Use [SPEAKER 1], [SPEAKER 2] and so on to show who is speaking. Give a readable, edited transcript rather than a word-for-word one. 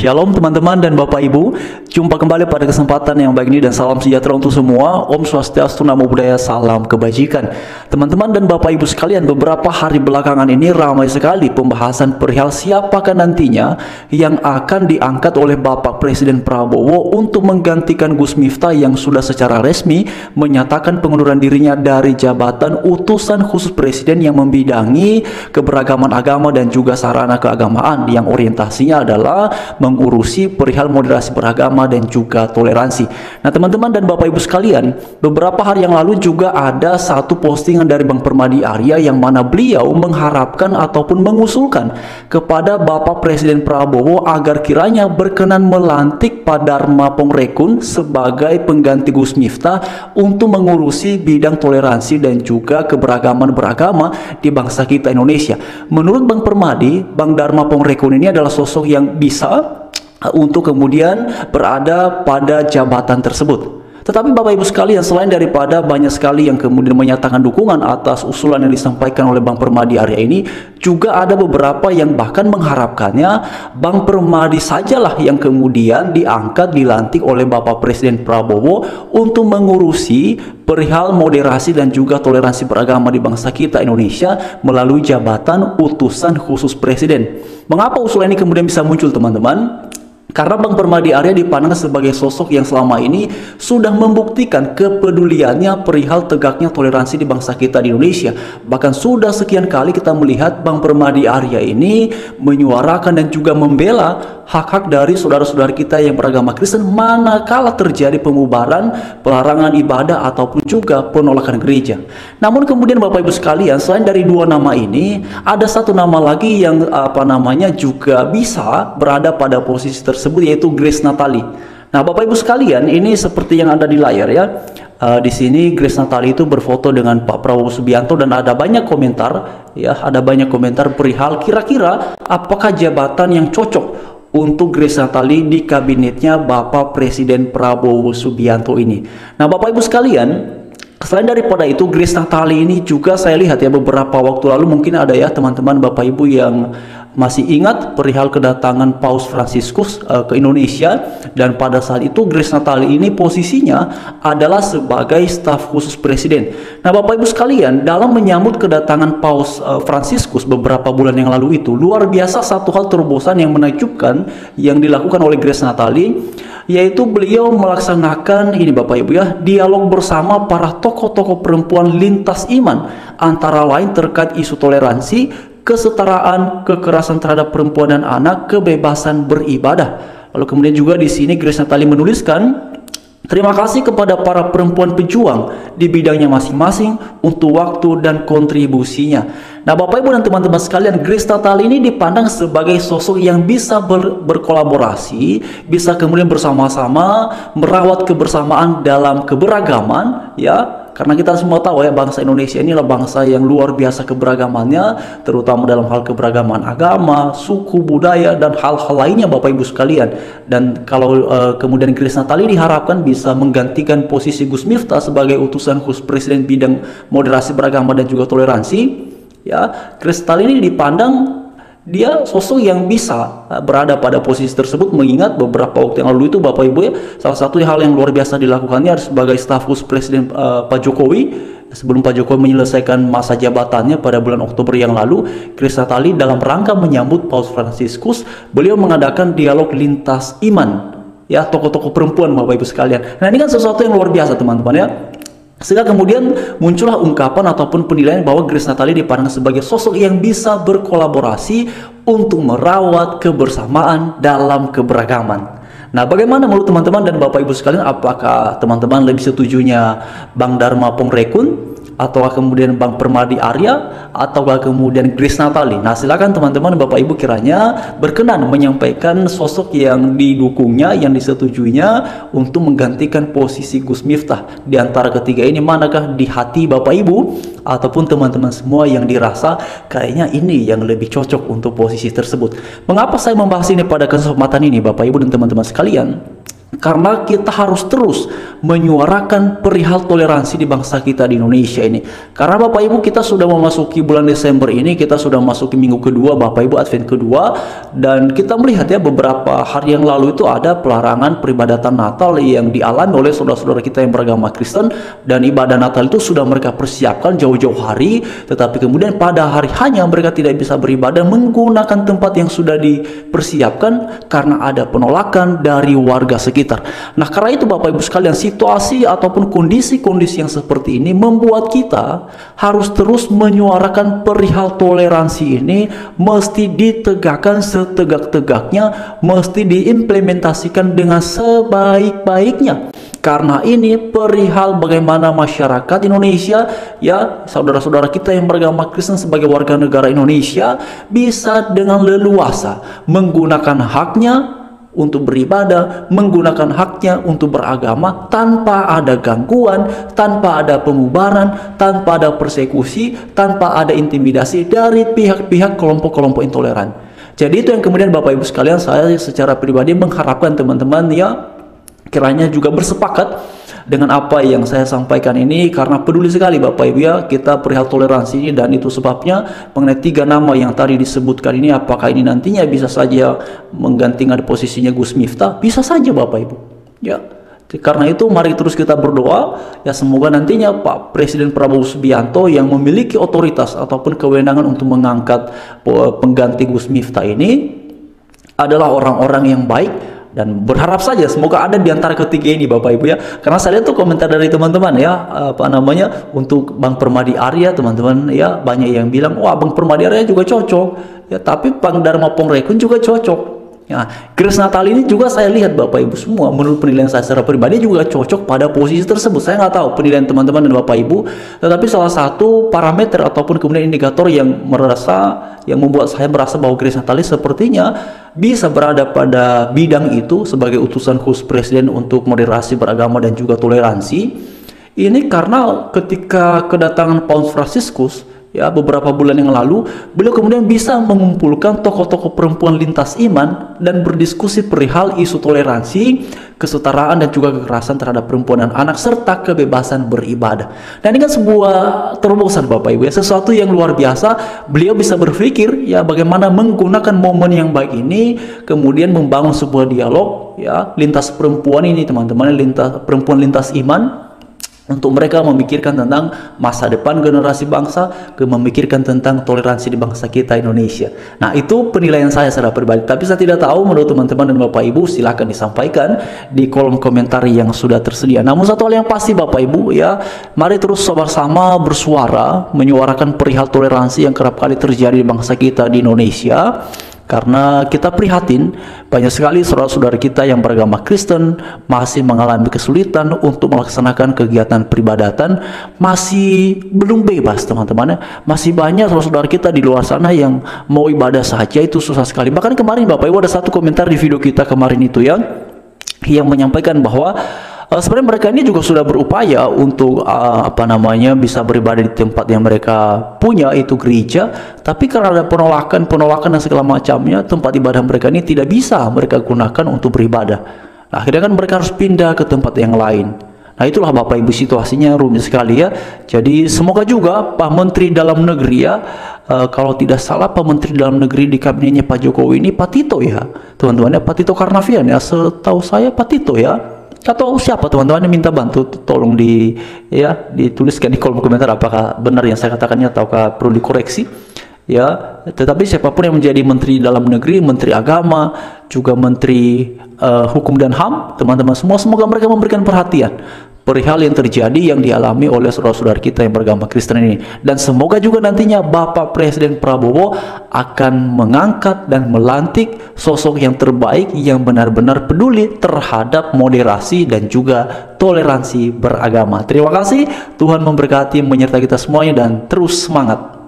[SPEAKER 1] Shalom teman-teman dan Bapak Ibu. Jumpa kembali pada kesempatan yang baik ini dan salam sejahtera untuk semua. Om Swastiastu, Namo Buddhaya, salam kebajikan. Teman-teman dan Bapak Ibu sekalian, beberapa hari belakangan ini ramai sekali pembahasan perihal siapakah nantinya yang akan diangkat oleh Bapak Presiden Prabowo untuk menggantikan Gus Miftah yang sudah secara resmi menyatakan pengunduran dirinya dari jabatan utusan khusus Presiden yang membidangi keberagaman agama dan juga sarana keagamaan yang orientasinya adalah mengurusi perihal moderasi beragama dan juga toleransi. Nah teman-teman dan Bapak Ibu sekalian, beberapa hari yang lalu juga ada satu postingan dari Bang Permadi Arya yang mana beliau mengharapkan ataupun mengusulkan kepada Bapak Presiden Prabowo agar kiranya berkenan melantik Pak Dharma Pongrekun sebagai pengganti Gus Miftah untuk mengurusi bidang toleransi dan juga keberagaman beragama di bangsa kita Indonesia. Menurut Bang Permadi, Bang Dharma Pongrekun ini adalah sosok yang bisa untuk kemudian berada pada jabatan tersebut. Tetapi Bapak Ibu sekalian, selain daripada banyak sekali yang kemudian menyatakan dukungan atas usulan yang disampaikan oleh Bang Permadi Arya ini, juga ada beberapa yang bahkan mengharapkannya Bang Permadi sajalah yang kemudian diangkat, dilantik oleh Bapak Presiden Prabowo untuk mengurusi perihal moderasi dan juga toleransi beragama di bangsa kita Indonesia melalui jabatan utusan khusus Presiden. Mengapa usulan ini kemudian bisa muncul teman-teman? Karena Bang Permadi Arya dipandang sebagai sosok yang selama ini sudah membuktikan kepeduliannya perihal tegaknya toleransi di bangsa kita di Indonesia. Bahkan sudah sekian kali kita melihat Bang Permadi Arya ini menyuarakan dan juga membela hak-hak dari saudara-saudara kita yang beragama Kristen manakala terjadi pembubaran, pelarangan ibadah ataupun juga penolakan gereja. Namun kemudian Bapak Ibu sekalian, selain dari dua nama ini, ada satu nama lagi yang juga bisa berada pada posisi tersebut, yaitu Grace Natali. Nah, Bapak Ibu sekalian, ini seperti yang ada di layar ya. Di sini Grace Natali itu berfoto dengan Pak Prabowo Subianto dan ada banyak komentar ya, ada banyak komentar perihal kira-kira apakah jabatan yang cocok untuk Grace Natali di kabinetnya Bapak Presiden Prabowo Subianto ini. Nah, Bapak Ibu sekalian, selain daripada itu, Grace Natali ini juga saya lihat ya beberapa waktu lalu mungkin ada ya teman-teman Bapak Ibu yang masih ingat perihal kedatangan Paus Fransiskus ke Indonesia, dan pada saat itu Grace Natali ini posisinya adalah sebagai staf khusus Presiden. Nah Bapak Ibu sekalian, dalam menyambut kedatangan Paus Fransiskus beberapa bulan yang lalu itu, luar biasa satu hal terobosan yang menakjubkan yang dilakukan oleh Grace Natali, yaitu beliau melaksanakan ini Bapak Ibu ya, dialog bersama para tokoh-tokoh perempuan lintas iman, antara lain terkait isu toleransi, kesetaraan, kekerasan terhadap perempuan dan anak, kebebasan beribadah. Lalu kemudian juga di sini Grace Natali menuliskan, terima kasih kepada para perempuan pejuang di bidangnya masing-masing untuk waktu dan kontribusinya. Nah Bapak Ibu dan teman-teman sekalian, Grace Natali ini dipandang sebagai sosok yang bisa berkolaborasi, bisa kemudian bersama-sama merawat kebersamaan dalam keberagaman ya. Karena kita semua tahu ya, bangsa Indonesia inilah bangsa yang luar biasa keberagamannya, terutama dalam hal keberagaman agama, suku, budaya, dan hal-hal lainnya Bapak Ibu sekalian. Dan kalau kemudian Grace Natali diharapkan bisa menggantikan posisi Gus Miftah sebagai utusan khusus Presiden bidang moderasi beragama dan juga toleransi, ya, Grace Natali ini dipandang dia sosok yang bisa berada pada posisi tersebut, mengingat beberapa waktu yang lalu itu Bapak Ibu ya, salah satu hal yang luar biasa dilakukannya sebagai staf khusus Presiden Pak Jokowi sebelum Pak Jokowi menyelesaikan masa jabatannya pada bulan Oktober yang lalu. Grace Natali dalam rangka menyambut Paus Fransiskus, beliau mengadakan dialog lintas iman ya, tokoh-tokoh perempuan Bapak Ibu sekalian. Nah ini kan sesuatu yang luar biasa teman-teman ya, sehingga kemudian muncullah ungkapan ataupun penilaian bahwa Grace Natali dipandang sebagai sosok yang bisa berkolaborasi untuk merawat kebersamaan dalam keberagaman. Nah bagaimana menurut teman-teman dan Bapak Ibu sekalian, apakah teman-teman lebih setujunya Bang Dharma Pongrekun, atau kemudian Bang Permadi Arya, atau kemudian Grace Natali? Nah silakan teman-teman Bapak Ibu kiranya berkenan menyampaikan sosok yang didukungnya, yang disetujuinya untuk menggantikan posisi Gus Miftah. Di antara ketiga ini, manakah di hati Bapak Ibu ataupun teman-teman semua yang dirasa kayaknya ini yang lebih cocok untuk posisi tersebut? Mengapa saya membahas ini pada kesempatan ini Bapak Ibu dan teman-teman sekalian? Karena kita harus terus menyuarakan perihal toleransi di bangsa kita di Indonesia ini. Karena Bapak Ibu, kita sudah memasuki bulan Desember ini, kita sudah memasuki minggu kedua, Bapak Ibu, Advent kedua, dan kita melihat ya beberapa hari yang lalu itu ada pelarangan peribadatan Natal yang dialami oleh saudara-saudara kita yang beragama Kristen, dan ibadah Natal itu sudah mereka persiapkan jauh-jauh hari, tetapi kemudian pada hari hanya mereka tidak bisa beribadah menggunakan tempat yang sudah dipersiapkan karena ada penolakan dari warga sekitar. Nah, karena itu Bapak Ibu sekalian, situasi ataupun kondisi-kondisi yang seperti ini membuat kita harus terus menyuarakan perihal toleransi ini mesti ditegakkan setegak-tegaknya, mesti diimplementasikan dengan sebaik-baiknya. Karena ini perihal bagaimana masyarakat Indonesia, ya saudara-saudara kita yang beragama Kristen sebagai warga negara Indonesia bisa dengan leluasa menggunakan haknya untuk beribadah, menggunakan haknya untuk beragama tanpa ada gangguan, tanpa ada pemubaran, tanpa ada persekusi, tanpa ada intimidasi dari pihak-pihak kelompok-kelompok intoleran. Jadi itu yang kemudian Bapak Ibu sekalian, saya secara pribadi mengharapkan teman-teman ya kiranya juga bersepakat dengan apa yang saya sampaikan ini, karena peduli sekali Bapak Ibu ya kita perihal toleransi ini. Dan itu sebabnya mengenai 3 nama yang tadi disebutkan ini, apakah ini nantinya bisa saja menggantikan posisinya Gus Miftah? Bisa saja Bapak Ibu ya. Karena itu mari terus kita berdoa ya, semoga nantinya Pak Presiden Prabowo Subianto yang memiliki otoritas ataupun kewenangan untuk mengangkat pengganti Gus Miftah ini adalah orang-orang yang baik. Dan berharap saja semoga ada di antara ketiga ini Bapak Ibu ya. Karena saya lihat tuh komentar dari teman-teman ya, apa namanya, untuk Bang Permadi Arya teman-teman ya, banyak yang bilang wah Bang Permadi Arya juga cocok ya, tapi Bang Dharma Pongrekun juga cocok ya. Grace Natal ini juga saya lihat Bapak Ibu semua, menurut penilaian saya secara pribadi juga cocok pada posisi tersebut. Saya nggak tahu penilaian teman-teman dan Bapak Ibu, tetapi salah satu parameter ataupun kemudian indikator yang membuat saya merasa bahwa Grace Natali sepertinya bisa berada pada bidang itu sebagai utusan khusus Presiden untuk moderasi beragama dan juga toleransi. Ini karena ketika kedatangan Paus Fransiskus ya beberapa bulan yang lalu, beliau kemudian bisa mengumpulkan tokoh-tokoh perempuan lintas iman dan berdiskusi perihal isu toleransi, kesetaraan dan juga kekerasan terhadap perempuan dan anak serta kebebasan beribadah. Dan ini kan sebuah terobosan Bapak Ibu ya, sesuatu yang luar biasa. Beliau bisa berpikir ya bagaimana menggunakan momen yang baik ini kemudian membangun sebuah dialog ya lintas perempuan ini teman-teman, perempuan lintas iman, untuk mereka memikirkan tentang masa depan generasi bangsa, memikirkan tentang toleransi di bangsa kita Indonesia. Nah, itu penilaian saya secara pribadi. Tapi saya tidak tahu menurut teman-teman dan Bapak Ibu, silahkan disampaikan di kolom komentar yang sudah tersedia. Namun satu hal yang pasti Bapak Ibu ya, mari terus sama-sama bersuara, menyuarakan perihal toleransi yang kerap kali terjadi di bangsa kita di Indonesia. Karena kita prihatin banyak sekali saudara-saudara kita yang beragama Kristen masih mengalami kesulitan untuk melaksanakan kegiatan peribadatan, masih belum bebas teman-teman. Masih banyak saudara-saudara kita di luar sana yang mau ibadah saja itu susah sekali. Bahkan kemarin Bapak Ibu ada satu komentar di video kita kemarin itu ya, yang menyampaikan bahwa sebenarnya mereka ini juga sudah berupaya untuk bisa beribadah di tempat yang mereka punya, itu gereja, tapi karena ada penolakan dan segala macamnya, tempat ibadah mereka ini tidak bisa mereka gunakan untuk beribadah. Nah, akhirnya kan mereka harus pindah ke tempat yang lain. Nah, itulah Bapak Ibu situasinya rumit sekali ya. Jadi semoga juga Pak Menteri Dalam Negeri ya, kalau tidak salah Pak Menteri Dalam Negeri di kabinetnya Pak Jokowi ini Pak Tito ya teman-teman ya, Pak Tito Karnavian ya, setahu saya Pak Tito ya, atau siapa teman-teman yang minta bantu, tolong dituliskan di kolom komentar apakah benar yang saya katakannya ataukah perlu dikoreksi ya. Tetapi siapapun yang menjadi Menteri Dalam Negeri, Menteri Agama, juga Menteri Hukum dan HAM, teman-teman semua, semoga mereka memberikan perhatian perihal yang terjadi yang dialami oleh saudara-saudara kita yang beragama Kristen ini. Dan semoga juga nantinya Bapak Presiden Prabowo akan mengangkat dan melantik sosok yang terbaik yang benar-benar peduli terhadap moderasi dan juga toleransi beragama. Terima kasih, Tuhan memberkati menyertai kita semuanya dan terus semangat.